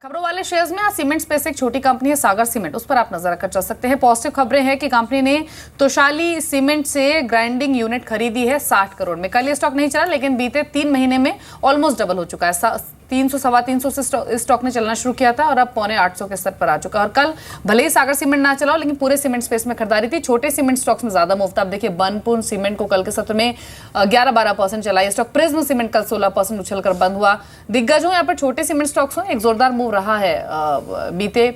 खबरों वाले शेयर्स में आज सीमेंट स्पेस एक छोटी कंपनी है सागर सीमेंट, उस पर आप नजर रखकर चल सकते हैं। पॉजिटिव खबरें हैं कि कंपनी ने तोशाली सीमेंट से ग्राइंडिंग यूनिट खरीदी है 60 करोड़ में। कल ये स्टॉक नहीं चला, लेकिन बीते 3 महीने में ऑलमोस्ट डबल हो चुका है। 300 सवा 300 से स्टॉक ने चलना शुरू किया था और अब पौने 800 के स्तर पर आ चुका है। और कल भले ही सागर सीमेंट ना चला हो, लेकिन पूरे सीमेंट स्पेस में खरीदारी थी। छोटे सीमेंट स्टॉक्स में ज्यादा मुफ्त। आप देखिए बनपुर सीमेंट को कल के सत्र में 11-12% चला। ये स्टॉक प्रिज्म सीमेंट कल 16% उछलकर बंद हुआ। दिग्गज हो यहाँ पर छोटे सीमेंट स्टॉक्स हो, एक जोरदार मूव रहा है बीते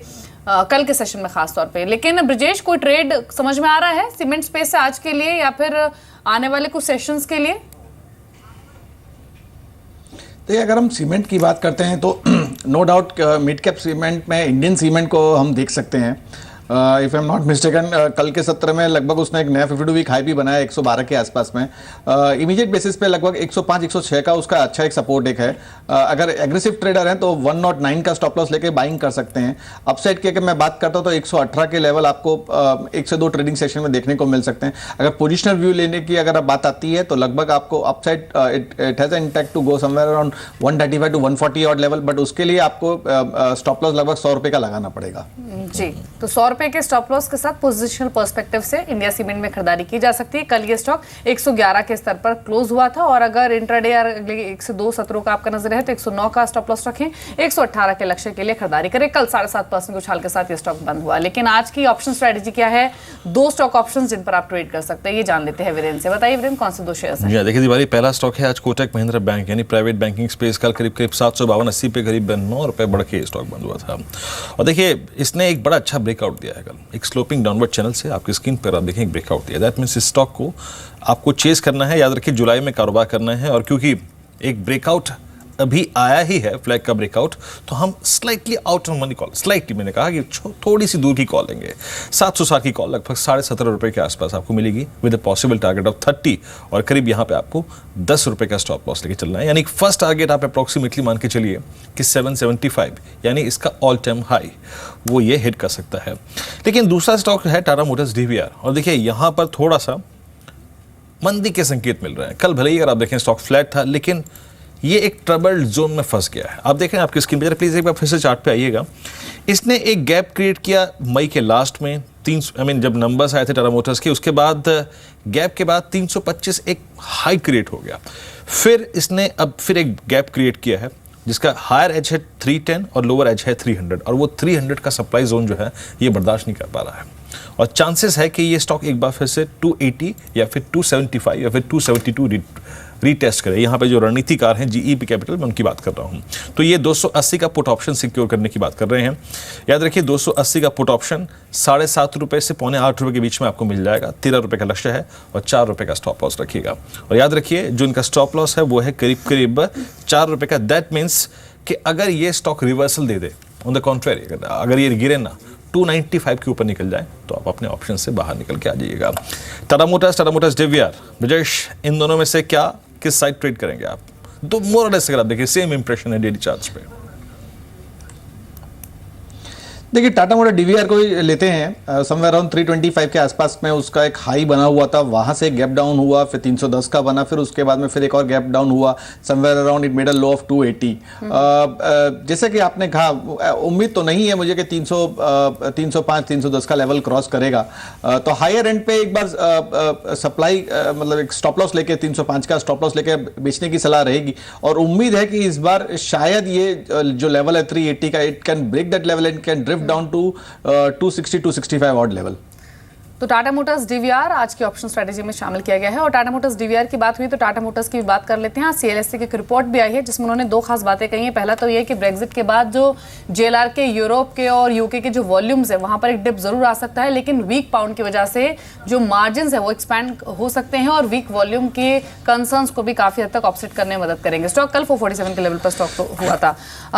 कल के सेशन में खास तौर पे। लेकिन ब्रजेश, कोई ट्रेड समझ में आ रहा है सीमेंट स्पेस से आज के लिए या फिर आने वाले कुछ सेशंस के लिए? देखिए, अगर हम सीमेंट की बात करते हैं तो no doubt mid cap cement में इंडियन सीमेंट को हम देख सकते हैं। If I am not mistaken कल के सत्र में लगभग उसने एक नया 52 वीक हाई भी बनाया 112 के आसपास में। इमीडिएट बेसिस पे लगभग 105-106 का उसका अच्छा एक सपोर्ट एक है। अगर एग्रेसिव ट्रेडर हैं तो 109 का स्टॉप लॉस लेके बाइंग कर सकते हैं। अपसाइड की अगर मैं बात करता हूं तो 118 के लेवल आपको 1 से 2 ट्रेडिंग सेशन में देखने को मिल सकते हैं। अगर पोजिशनल व्यू लेने की अगर बात आती है तो लगभग आपको upside it has intact to go somewhere around 135 to 140 odd level, but उसके लिए आपको स्टॉप लॉस लगभग 100 रुपए का लगाना पड़ेगा। जी, तो 100 रुपए के स्टॉप लॉस के साथ पोजिशनल पर्सपेक्टिव से इंडिया सीमेंट में खरीदारी की जा सकती है। कल ये स्टॉक 111 के स्तर पर क्लोज हुआ था और अगर इंट्राडे या अगले 1 से 2 सत्रों का आपका नजर है तो 109 का स्टॉप लॉस रखें, 118 के लक्ष्य के लिए खरीदारी करें। कल 7.5% उछाल के साथ ये स्टॉक बंद हुआ। लेकिन आज की ऑप्शन स्ट्रेटेजी क्या है? 2 स्टॉक ऑप्शन जिन पर आप ट्रेड कर सकते हैं, ये जान लेते हैं वीरेंद्र से। बताइए वीरेंद्र, कौन से 2 शेयर्स हैं? देखिए दिवाली, पहला स्टॉक है आज कोटक महिंद्रा बैंक यानी प्राइवेट बैंकिंग स्पेस। कल करीब 752-80 पे करीब 9 रुपए बढ़ के स्टॉक बंद हुआ था। और देखिए इसने एक बड़ा अच्छा ब्रेकआउट दिया है कल, एक स्लोपिंग डाउनवर्ड चैनल से आपकी स्क्रीन पर आप देखें एक ब्रेकआउट दिया। दैट मींस इस स्टॉक को आपको चेस करना है। याद रखिए जुलाई में कारोबार करना है और क्योंकि एक ब्रेकआउट अभी आया ही है, फ्लैग का ब्रेकआउट, तो हम slightly out of money call, slightly मैंने कहा कि थोड़ी सी दूर की कॉल लेंगे। 760 की कॉल लगभग 17.5 रुपए के आसपास आपको मिलेगी with a possible target of 30 और करीब यहाँ पे आपको 10 रुपए का स्टॉप लॉस लेके चलना है। यानी फर्स्ट टारगेट आप अप्रोक्सीमेटली मान के चलिए कि 775 यानी इसका ऑल टाइम हाई वो ये हिट कर सकता है। लेकिन दूसरा स्टॉक है टाटा मोटर्स डीवीआर और देखिए यहाँ पर थोड़ा सा मंदी के संकेत मिल रहे हैं। कल भले ही अगर आप देखें स्टॉक फ्लैट था, लेकिन ये एक ट्रबल्ड जोन में फंस गया है। आप देखें आपकी स्क्रीन पर, प्लीज एक बार फिर से चार्ट पे आइएगा। इसने एक गैप क्रिएट किया मई के लास्ट में 300 जब नंबर्स आए थे टाटा मोटर्स के, उसके बाद गैप के बाद 325 एक हाई क्रिएट हो गया। फिर इसने अब फिर एक गैप क्रिएट किया है जिसका हायर एज है 310 और लोअर एज है 300 और वो 300 का सप्लाई जोन जो है ये बर्दाश्त नहीं कर पा रहा है और चांसेस है कि ये स्टॉक एक बार फिर से 280 या फिर 275 या फिर 272 रीटेस्ट करे। यहाँ पे जो रणनीतिकार हैं जीईपी कैपिटल, मैं उनकी बात कर रहा हूँ, तो ये 280 का पुट ऑप्शन सिक्योर करने की बात कर रहे हैं। याद रखिए 280 का पुट ऑप्शन 7.5 रुपए से पौने 8 रुपए के बीच में आपको मिल जाएगा। 13 रुपए का लक्ष्य है और 4 रुपए का स्टॉप लॉस रखिएगा। और याद रखिए जो इनका स्टॉप लॉस है वो है करीब 4 रुपए का। दैट मीन्स कि अगर ये stock reversal they they, on the contrary अगर ये गिरे ना 295 के ऊपर निकल जाए तो आप अपने ऑप्शन से बाहर निकल के आ जाइएगा। टाटा मोटर्स डीवीआर, ब्रजेश, इन दोनों में से क्या किस साइड ट्रेड करेंगे आप? तो मोर और लेस अगर आप देखिए सेम इंप्रेशन है डेली चार्ट्स पे। देखिए टाटा मोटर डीवीआर को ही लेते हैं। समवेयर अराउंड 325 के आसपास में उसका एक हाई बना हुआ था, वहां से गैप डाउन हुआ, फिर 310 का बना, फिर उसके बाद में फिर एक और गैप डाउन हुआ somewhere around it middle low of 280। जैसे कि आपने कहा, उम्मीद तो नहीं है मुझे कि 305-310 का लेवल क्रॉस करेगा। तो हायर एंड पे एक बार सप्लाई मतलब एक स्टॉप लॉस लेके 305 का स्टॉप लॉस लेके बेचने की सलाह रहेगी और उम्मीद है कि इस बार शायद ये जो लेवल है 380 का, it can break that level and can down to 260-265 odd level। तो टाटा मोटर्स डीवीआर आज की ऑप्शन स्ट्रेटेजी में शामिल किया गया है। और टाटा मोटर्स डीवीआर की बात हुई तो टाटा मोटर्स की भी बात कर लेते हैं। आज सीएलएसए की एक रिपोर्ट भी आई है जिसमें उन्होंने 2 खास बातें कही हैं। पहला तो ये कि ब्रेक्जिट के बाद जो जेएलआर के यूरोप के और यूके के जो वॉल्यूम्स है वहां पर एक डिप जरूर आ सकता है, लेकिन वीक पाउंड की वजह से जो मार्जिन है वो एक्सपैंड हो सकते हैं और वीक वॉल्यूम के कंसर्न्स को भी काफी हद तक ऑफसेट करने में मदद करेंगे। स्टॉक कल 447 के लेवल पर स्टॉक तो हुआ था।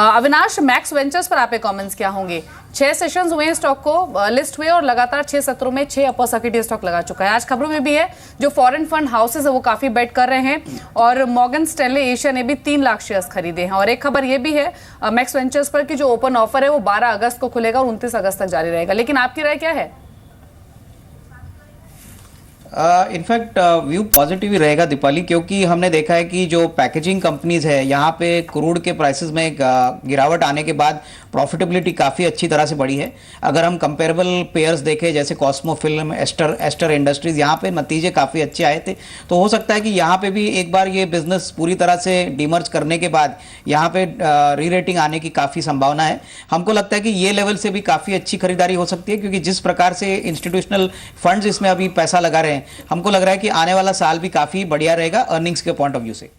अविनाश, मैक्स वेंचर्स पर आपके कॉमेंट्स क्या होंगे? 6 सेशंस हुए स्टॉक को लिस्ट हुए और लगातार 6 सत्रों में 6 अपर सर्किट स्टॉक लगा चुका है। आज खबरों में भी है जो फॉरेन फंड हाउसेस है वो काफी बेट कर रहे हैं और मॉर्गन स्टैनले एशिया ने भी 3 लाख शेयर्स खरीदे हैं। और एक खबर ये भी है मैक्स वेंचर्स पर कि जो ओपन ऑफर है वो 12 अगस्त को खुलेगा और 29 अगस्त तक जारी रहेगा। लेकिन आपकी राय क्या है? इनफैक्ट व्यू पॉजिटिव ही रहेगा दीपाली, क्योंकि हमने देखा है कि जो पैकेजिंग कंपनीज है यहाँ पे क्रूड के प्राइसेस में गिरावट आने के बाद प्रॉफिटेबिलिटी काफ़ी अच्छी तरह से बढ़ी है। अगर हम कंपेरेबल पेयर्स देखें जैसे कॉस्मो फिल्म, एस्टर इंडस्ट्रीज, यहाँ पे नतीजे काफ़ी अच्छे आए थे। तो हो सकता है कि यहाँ पे भी एक बार ये बिजनेस पूरी तरह से डीमर्ज करने के बाद यहाँ पे री रेटिंग आने की काफ़ी संभावना है। हमको लगता है कि ये लेवल से भी काफ़ी अच्छी खरीदारी हो सकती है, क्योंकि जिस प्रकार से इंस्टीट्यूशनल फंड्स इसमें अभी पैसा लगा रहे हैं, हमको लग रहा है कि आने वाला साल भी काफ़ी बढ़िया रहेगा अर्निंग्स के पॉइंट ऑफ व्यू से।